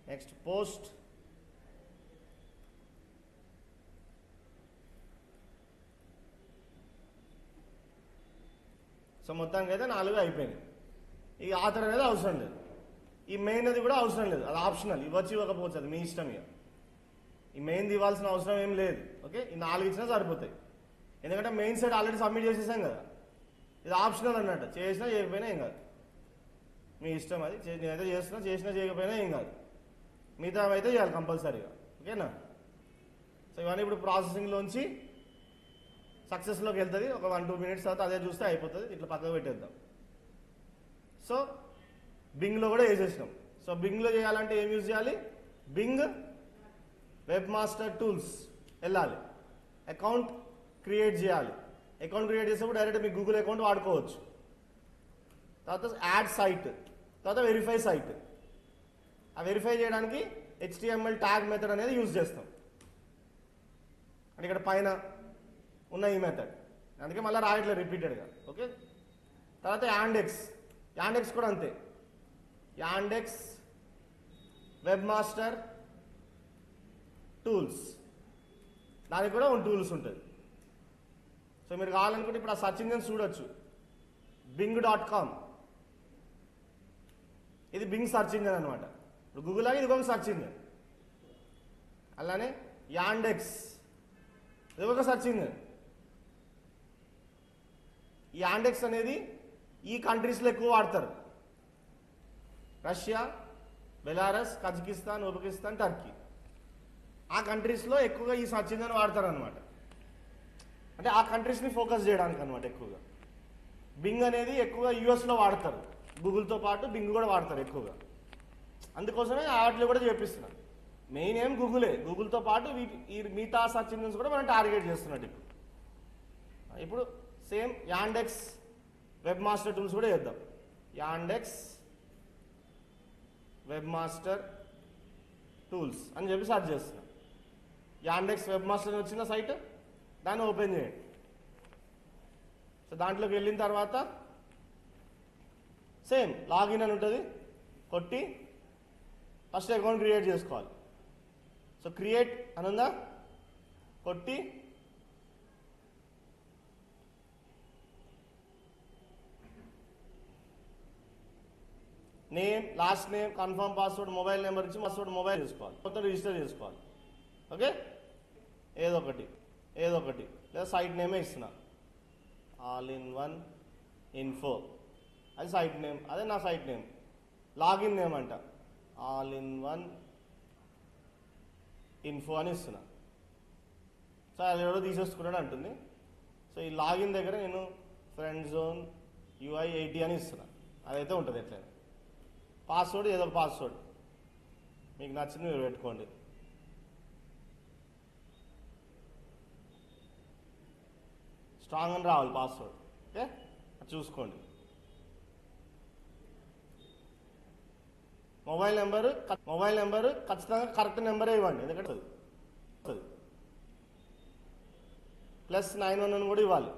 A: next post, so మొత్తానికి అయితే 4 అయిపోయినాయి. ఈ ఆథర్ అనేది అవసరం లేదు, ఈ మెయిన్ అది కూడా అవసరం లేదు, అది ఆప్షనల్. ఇవ్వచ్చు ఇవ్వకపోవచ్చు, అది మీ ఇష్టం. ఇక ఈ మెయిన్ ఇవ్వాల్సిన అవసరం ఏం లేదు. ఓకే, ఈ 4 ఇచ్చినా సరిపోతాయి, ఎందుకంటే మెయిన్ సైడ్ ఆల్రెడీ సబ్మిట్ చేసేసాం కదా. ఇది ఆప్షనల్ అన్నట్టు, చేసినా చేయకపోయినా ఏం కాదు, మీ ఇష్టం. అది నేనైతే చేసినా చేయకపోయినా ఏం కాదు, మిగతా అయితే చేయాలి కంపల్సరీగా. ఓకేనా. సో ఇవన్నీ ఇప్పుడు ప్రాసెసింగ్లోంచి సక్సెస్లోకి వెళ్తుంది. ఒక 1-2 minutes తర్వాత అదే చూస్తే అయిపోతుంది. ఇట్లా పక్కకు పెట్టేద్దాం. సో బింగ్లో కూడా వేసేసినాం. సో బింగ్లో చేయాలంటే ఏం యూజ్ చేయాలి, బింగ్ వెబ్ మాస్టర్ టూల్స్ వెళ్ళాలి, అకౌంట్ క్రియేట్ చేయాలి. అకౌంట్ క్రియేట్ చేసేప్పుడు డైరెక్ట్ మీ గూగుల్ అకౌంట్ వాడుకోవచ్చు. తర్వాత యాడ్ సైట్, తర్వాత వెరిఫై సైట్. ఆ వెరిఫై చేయడానికి HTML ట్యాగ్ మెథడ్ అనేది యూజ్ చేస్తాం. అంటే ఇక్కడ పైన ఉన్న ఈ మెథడ్, అందుకే మళ్ళీ రాయట్లేదు రిపీటెడ్గా. ఓకే, తర్వాత యాండెక్స్. యాండెక్స్ కూడా అంతే, యాండెక్స్ వెబ్ మాస్టర్ టూల్స్, దానికి కూడా ఒక టూల్స్ ఉంటుంది. సో మీరు కావాలనుకుంటే ఇప్పుడు ఆ సర్చ్ ఇంజిన్స్ చూడొచ్చు. bing.com, ఇది బింగ్ సర్చ్ ఇంజిన్ అనమాట. ఇప్పుడు గూగుల్ లాగా ఇది ఒక సర్చ్ ఇంజిన్. అలానే యాండెక్స్, ఇది ఒక సర్చ్ ఇంజిన్. ఈ యాండెక్స్ అనేది ఈ కంట్రీస్లో ఎక్కువ వాడతారు. Russia, Belarus, Kazakhstan, Uzbekistan, Turkey, ఆ కంట్రీస్లో ఎక్కువగా ఈ సర్చ్ ఇంజిన్ వాడతారు అనమాట. అంటే ఆ కంట్రీస్ని ఫోకస్ చేయడానికి అనమాట ఎక్కువగా. బింగ్ అనేది ఎక్కువగా యూఎస్లో వాడతారు, గూగుల్తో పాటు బింగ్ కూడా వాడతారు ఎక్కువగా. అందుకోసమే వాటిలో కూడా చేపిస్తున్నారు. మెయిన్ ఏం గూగులే, గూగుల్తో పాటు ఈ మిగతా సర్చ్ ఇంజిన్స్ కూడా మనం టార్గెట్ చేస్తున్నట్టు. ఇప్పుడు same Yandex web master tools కూడా చేద్దాం. యాండెక్స్ వెబ్ మాస్టర్ టూల్స్ అని చెప్పి సర్చ్ చేస్తున్నాం. యాండెక్స్ వెబ్ మాస్టర్ వచ్చిన సైట్, దాన్ని ఓపెన్ చేయండి. సో దాంట్లోకి వెళ్ళిన తర్వాత సేమ్ లాగిన్ అని ఉంటుంది, కొట్టి ఫస్ట్ అకౌంట్ క్రియేట్ చేసుకోవాలి. సో క్రియేట్ అని ఉందా, కొట్టి name, last name, confirm password, mobile number ఇచ్చి పాస్వర్డ్ మొబైల్ చేసుకోవాలి, మొత్తం రిజిస్టర్ చేసుకోవాలి. ఓకే, ఏదో ఒకటి లేదా సైట్ నేమే ఇస్తున్నా, ఆల్ ఇన్ వన్ ఇన్ఫో, అది సైట్ నేమ్, అదే నా సైట్ నేమ్. లాగిన్ నేమ్ అంట ఆల్ ఇన్ వన్ ఇన్ఫో అని ఇస్తున్నా. సో అది ఎవరో తీసేసుకున్నాడు అంటుంది. సో ఈ లాగిన్ దగ్గర నేను ఫ్రెండ్ జోన్ UI80 అని ఇస్తున్నా, అదైతే ఉంటుంది. ఎట్లయినా పాస్వర్డ్ ఏదో ఒక పాస్వర్డ్ మీకు నచ్చింది మీరు పెట్టుకోండి. స్ట్రాంగ్ అని రావాలి పాస్వర్డ్. ఓకే, చూసుకోండి. మొబైల్ నెంబరు ఖచ్చితంగా కరెక్ట్ నెంబరే ఇవ్వండి, ఎందుకంటే +91 కూడా ఇవ్వాలి,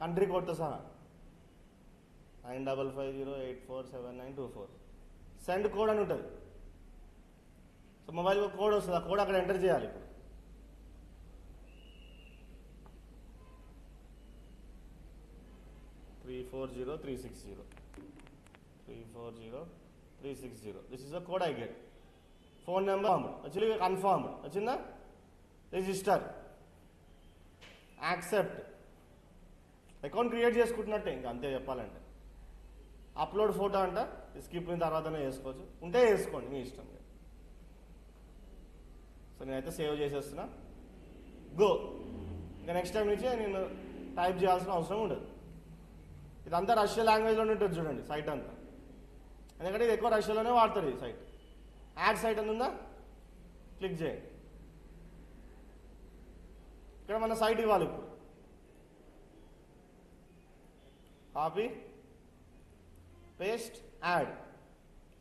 A: కంట్రీ కోడ్తో సహా. 9550847924. సెండ్ కోడ్ అని ఉంటుంది. సో మొబైల్ కోడ్ వస్తుంది, ఆ కోడ్ అక్కడ ఎంటర్ చేయాలి. ఇప్పుడు $340,360. This is the code I get. Phone number actually confirmed. వచ్చిందా? Register, accept. అకౌంట్ క్రియేట్ చేసుకుంటున్నట్టే, ఇంకా అంతే చెప్పాలంటే. అప్లోడ్ ఫోటో అంట, స్కిప్ అయిన తర్వాతనే చేసుకోవచ్చు, ఉంటే వేసుకోండి మీ ఇష్టం. సో నేనైతే సేవ్ చేసేస్తున్నా. గో. ఇంకా నెక్స్ట్ టైం నుంచి నేను టైప్ చేయాల్సిన అవసరం ఉండదు. ఇదంతా రష్యా లాంగ్వేజ్లోనే ఉంటుంది చూడండి సైట్ అంతా, ఎందుకంటే ఇది ఎక్కువ రష్యాలోనే వాడతారు ఈ సైట్. యాడ్ సైట్ అని ఉందా, క్లిక్ చేయండి. ఇక్కడ మన సైట్ ఇవ్వాలి. ఇప్పుడు copy paste add,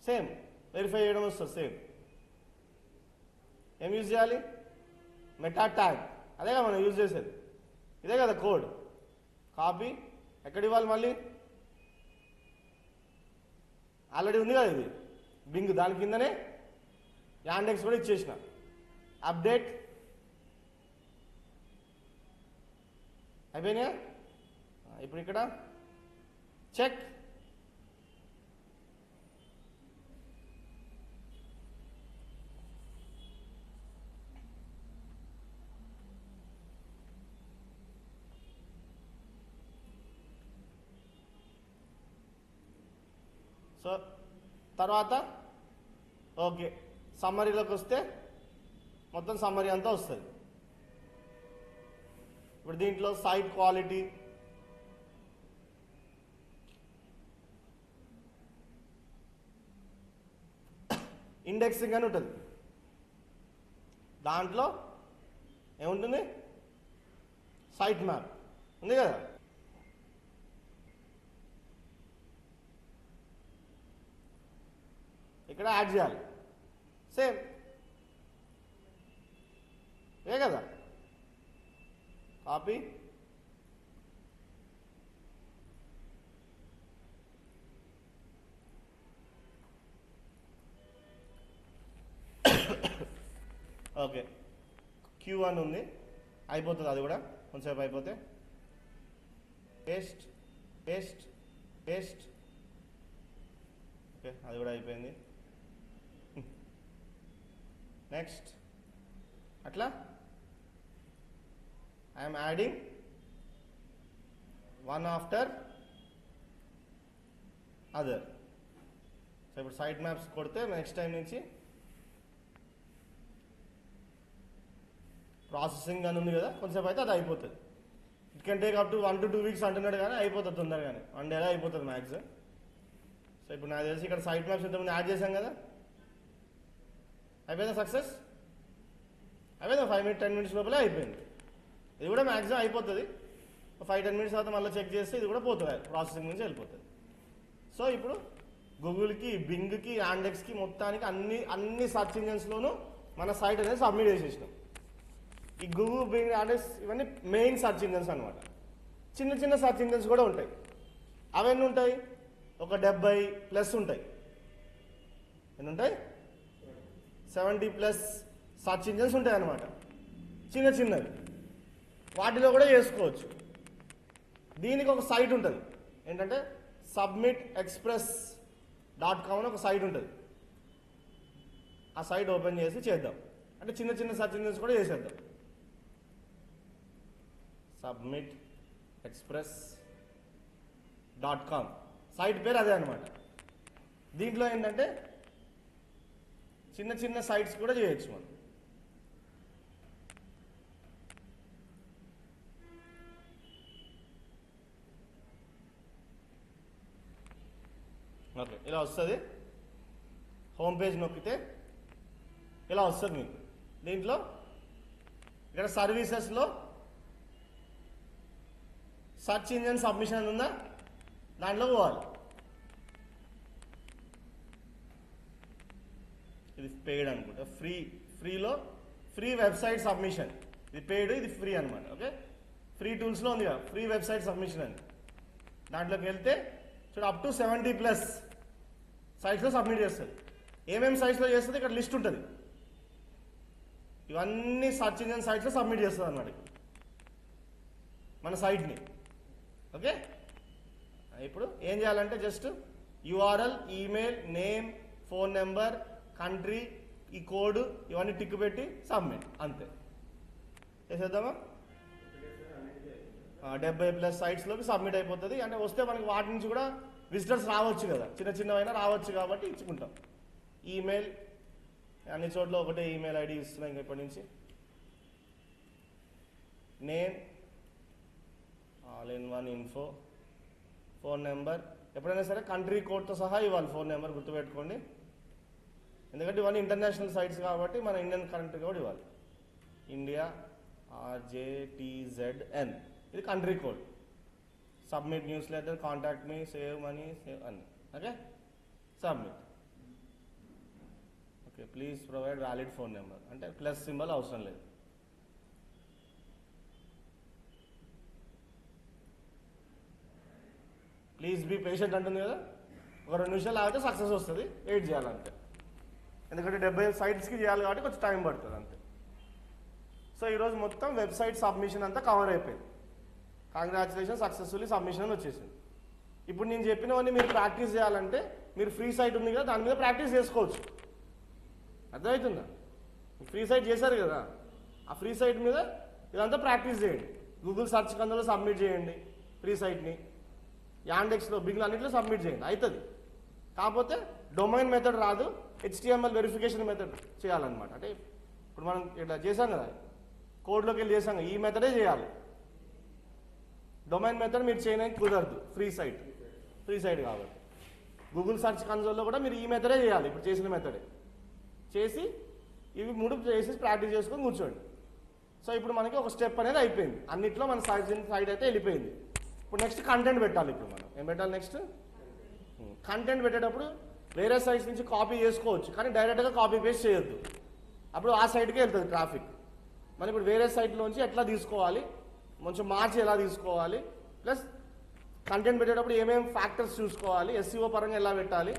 A: same verify చేయడం వస్తుంది. సేమ్ ఏం యూజ్ చేయాలి, మెటా ట్యాగ్, అదే కదా మనం యూజ్ చేసేది, ఇదే కదా కోడ్. కాపీ ఎక్కడ ఇవ్వాలి, మళ్ళీ ఆల్రెడీ ఉంది కదా ఇది బింగ్, దాని కిందనే యాండెక్స్ కూడా ఇచ్చేసిన. అప్డేట్ అయిపోయినాయా? ఇప్పుడు ఇక్కడ చెక్. సో తర్వాత ఓకే, సమ్మరీలోకి వస్తే మొత్తం సమ్మరీ అంతా వస్తుంది. ఇప్పుడు దీంట్లో సైట్ క్వాలిటీ, ఇండెక్సింగ్ అని ఉంటుంది. దాంట్లో ఏముంటుంది, సైట్ మ్యాప్ ఉంది కదా. ఇక్కడ యాడ్ చేయాలి, సేమ్ ఏ కదా. Copy, okay. Q1 ఉంది, అయిపోతుంది అది కూడా కొంచెంసేపు అయిపోతే. పేస్ట్ పేస్ట్ పేస్ట్, ఓకే అది కూడా అయిపోయింది. నెక్స్ట్ అట్లా I'm adding one after other. So ఇప్పుడు సైట్ మ్యాప్స్ కొడితే నెక్స్ట్ టైం నుంచి ప్రాసెసింగ్ అని ఉంది కదా, కొంచెంసేపు అయితే అది అయిపోతుంది. It can take up to 1 to 2 weeks అంటున్నాడు, కానీ అయిపోతుంది తొందరగానే, 1 day అయిపోతుంది మ్యాక్స్. సో ఇప్పుడు నాకు తెలిసి ఇక్కడ సైట్ మ్యాప్స్ ఇంతకుముందు యాడ్ చేశాం కదా, అయిపోయిందా సక్సెస్? అయిపోయిందా? 5-10 minutes లోపలే అయిపోయింది. ఇది కూడా మ్యాక్సిమం అయిపోతుంది. 5-10 minutes తర్వాత మళ్ళీ చెక్ చేస్తే ఇది కూడా పోతుంది, ప్రాసెసింగ్ నుంచి వెళ్ళిపోతుంది. సో ఇప్పుడు గూగుల్కి, బింగ్కి, యాండెక్స్కి మొత్తానికి అన్ని సర్చ్ ఇంజన్స్లోనూ మన సైట్ అనేది సబ్మిట్ చేసేసినాం. ఈ గూగుల్, బింగ్, యాండెక్స్ ఇవన్నీ మెయిన్ సర్చ్ ఇంజన్స్ అనమాట. చిన్న చిన్న సర్చ్ ఇంజన్స్ కూడా ఉంటాయి. అవన్నీ ఉంటాయి, ఒక 70+ ఉంటాయి. ఎన్ని ఉంటాయి? 70+ సర్చ్ ఇంజన్స్ ఉంటాయి అన్నమాట, చిన్న చిన్నవి. వాటిలో కూడా చేసుకోవచ్చు. దీనికి ఒక సైట్ ఉంటుంది, ఏంటంటే submitexpress.com అని ఒక సైట్ ఉంటుంది. ఆ సైట్ ఓపెన్ చేసి చేద్దాం, అంటే చిన్న చిన్న సర్చ్ ఇంజన్స్ కూడా చేసేద్దాం. submitexpress.com సైట్ పేరు అదే అనమాట. దీంట్లో ఏంటంటే చిన్న చిన్న సైట్స్ కూడా చేయొచ్చు మనం. ఓకే, ఇలా వస్తుంది. హోమ్ పేజ్ నొక్కితే ఇలా వస్తుంది మీకు. దీంట్లో ఇక్కడ సర్వీసెస్లో సర్చ్ ఇంజన్ సబ్మిషన్ ఉందా, దాంట్లో పోవాలి. ఇది పెయిడ్ అనుకుంటా, ఫ్రీలో ఫ్రీ వెబ్సైట్ సబ్మిషన్. ఇది పెయిడ్, ఇది ఫ్రీ అనమాట. ఓకే, ఫ్రీ టూల్స్లో ఉంది కదా ఫ్రీ వెబ్సైట్ సబ్మిషన్ అని. దాంట్లోకి వెళ్తే చూడు, అప్ టు 70+ సైట్స్లో సబ్మిట్ చేస్తుంది. ఏమేమి సైట్స్లో చేస్తుంది ఇక్కడ లిస్ట్ ఉంటుంది. ఇవన్నీ సర్చ్ ఇంజన్ సైట్స్లో సబ్మిట్ చేస్తుంది అన్నమాట మన సైట్ని. ఓకే, ఇప్పుడు ఏం చేయాలంటే just URL, email, name, phone number, country, ఈ కోడ్ ఇవన్నీ టిక్ పెట్టి సబ్మిట్, అంతే. చేసేద్దామా? 70+ సైట్స్లోకి సబ్మిట్ అయిపోతుంది. అంటే వస్తే మనకి వాటి నుంచి కూడా విజిటర్స్ రావచ్చు కదా, చిన్న చిన్నవైనా రావచ్చు కాబట్టి ఇచ్చుకుంటాం. ఈమెయిల్, అన్ని చోట్ల ఒకటే ఈమెయిల్ ఐడి ఇస్తున్నాం ఇంకా ఇప్పటి నుంచి. Name, all-in-one info, phone number. ఎప్పుడైనా సరే కంట్రీ కోడ్తో సహా ఇవ్వాలి ఫోన్ నెంబర్, గుర్తుపెట్టుకోండి. ఎందుకంటే ఇవన్నీ ఇంటర్నేషనల్ సైట్స్ కాబట్టి మన ఇండియన్ కంట్రీ కోడ్ ఇవ్వాలి. ఇండియా RJTZN, ఇది country code. Submit newsletter, contact me, save money, save అన్ని. Okay, submit. Okay, please provide valid phone number, అంటే ప్లస్ సింబల్ అవసరం లేదు. ప్లీజ్ బీ పేషెంట్ అంటుంది కదా, ఒక 2 నిమిషాలు ఆగితే సక్సెస్ వస్తుంది, వెయిట్ చేయాలంతే. ఎందుకంటే 70 సైట్స్కి చేయాలి కాబట్టి కొంచెం టైం పడుతుంది అంతే. సో ఈరోజు మొత్తం వెబ్సైట్ సబ్మిషన్ అంతా కవర్ అయిపోయింది. కంగ్రాచులేషన్, సక్సెస్ఫుల్లీ సబ్మిషన్ అని వచ్చేసింది. ఇప్పుడు నేను చెప్పినవన్నీ మీరు ప్రాక్టీస్ చేయాలంటే మీరు ఫ్రీ సైట్ ఉంది కదా, దాని మీద ప్రాక్టీస్ చేసుకోవచ్చు. అర్థమవుతుందా? ఫ్రీ సైట్ చేశారు కదా, ఆ ఫ్రీ సైట్ మీద ఇదంతా ప్రాక్టీస్ చేయండి. గూగుల్ సర్చ్ కందులో సబ్మిట్ చేయండి ఫ్రీ సైట్ని, యాండెక్స్లో, బిగ్లో అన్నింటిలో సబ్మిట్ చేయండి, అవుతుంది. కాకపోతే డొమైన్ మెథడ్ రాదు, HTML వెరిఫికేషన్ మెథడ్ చేయాలన్నమాట. అంటే ఇప్పుడు మనం ఇట్లా చేసాం కదా, కోడ్లోకి వెళ్ళి చేసాం కదా, ఈ మెథడే చేయాలి. డొమైన్ మెథడ్ మీరు చేయడానికి కుదరదు, ఫ్రీ సైట్ కాబట్టి. గూగుల్ సర్చ్ కన్సోల్లో కూడా మీరు ఈ మెథడే చేయాలి, ఇప్పుడు చేసిన మెథడే చేసి ఇవి 3 చేసి ప్రాక్టీస్ చేసుకొని కూర్చోండి. సో ఇప్పుడు మనకి ఒక స్టెప్ అనేది అయిపోయింది, అన్నిట్లో మన సైడ్ అయితే వెళ్ళిపోయింది. ఇప్పుడు నెక్స్ట్ కంటెంట్ పెట్టాలి. ఇప్పుడు మనం ఏం పెట్టాలి? నెక్స్ట్ కంటెంట్ పెట్టేటప్పుడు వేరే సైట్స్ నుంచి కాపీ చేసుకోవచ్చు, కానీ డైరెక్ట్గా కాపీ పేస్ట్ చేయొద్దు, అప్పుడు ఆ సైట్కే వెళ్తుంది ట్రాఫిక్. మరి ఇప్పుడు వేరే సైట్లోంచి ఎట్లా తీసుకోవాలి, కొంచెం మార్చి ఎలా తీసుకోవాలి, ప్లస్ కంటెంట్ పెట్టేటప్పుడు ఏమేమి ఫ్యాక్టర్స్ చూసుకోవాలి, SEO పరంగా ఎలా పెట్టాలి,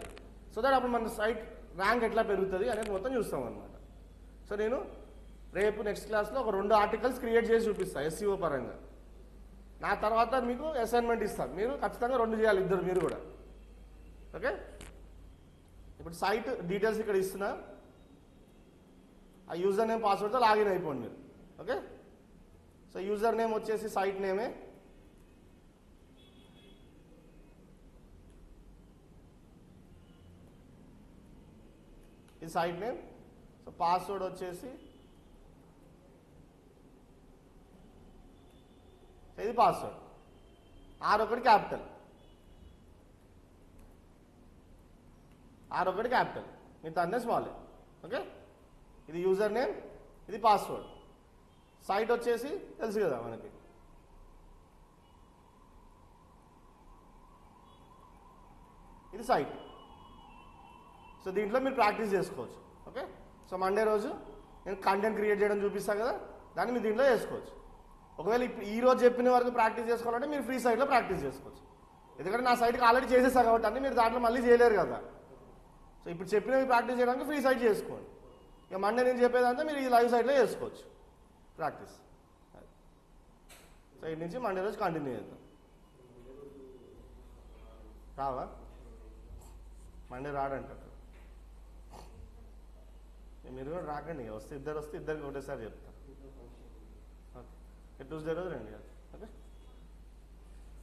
A: సో దట్ అప్పుడు మన సైట్ ర్యాంక్ ఎట్లా పెరుగుతుంది అనేది మొత్తం చూస్తాం అనమాట. సో నేను రేపు నెక్స్ట్ క్లాస్లో ఒక 2 ఆర్టికల్స్ క్రియేట్ చేసి చూపిస్తాను SEO పరంగా. నా తర్వాత మీకు అసైన్మెంట్ ఇస్తాను, మీరు ఖచ్చితంగా 2 చేయాలి, ఇద్దరు మీరు కూడా. ఓకే, ఇప్పుడు సైట్ డీటెయిల్స్ ఇక్కడ ఇస్తున్నా, ఆ యూజర్ నేమ్ పాస్వర్డ్తో లాగిన్ అయిపోండి మీరు. ఓకే, సో యూజర్ నేమ్ వచ్చేసి సైట్ నేమే, ఇది సైట్ నేమ్. సో పాస్వర్డ్ వచ్చేసి ఇది password, R1 capital, R1 capital, మిగతా అన్నీ స్మాల్. ఓకే, ఇది యూజర్ నేమ్, ఇది పాస్వర్డ్. సైట్ వచ్చేసి తెలుసు కదా మనకి, ఇది సైట్. సో దీంట్లో మీరు ప్రాక్టీస్ చేసుకోవచ్చు. ఓకే, సో మండే రోజు నేను కంటెంట్ క్రియేట్ చేయడం చూపిస్తాను కదా, దాన్ని మీరు దీంట్లో చేసుకోవచ్చు. ఒకవేళ ఇప్పుడు ఈ రోజు చెప్పిన వరకు ప్రాక్టీస్ చేసుకోవాలంటే మీరు ఫ్రీ సైట్లో ప్రాక్టీస్ చేసుకోవచ్చు, ఎందుకంటే నా సైట్కి ఆల్రెడీ చేసేసారు కాబట్టి అన్నీ మీరు దాంట్లో మళ్ళీ చేయలేరు కదా. సో ఇప్పుడు చెప్పినవి ప్రాక్టీస్ చేయడానికి ఫ్రీ సైట్ చేసుకోండి. ఇక మండే నేను చెప్పేదంతా మీరు ఈ లైవ్ సైట్లో చేసుకోవచ్చు ప్రాక్టీస్. సో ఇటు నుంచి మండే రోజు కంటిన్యూ చేద్దాం. రావా? మండే రాడంటారు, మీరు కూడా రాకండి, వస్తే ఇద్దరికి ఒకటేసారి చెప్తా. ఓకే, ట్యూస్డే రోజు రండి. ఓకే,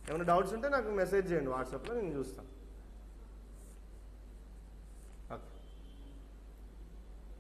A: ఏమైనా డౌట్స్ ఉంటే నాకు మెసేజ్ చేయండి వాట్సాప్లో, నేను చూస్తాను.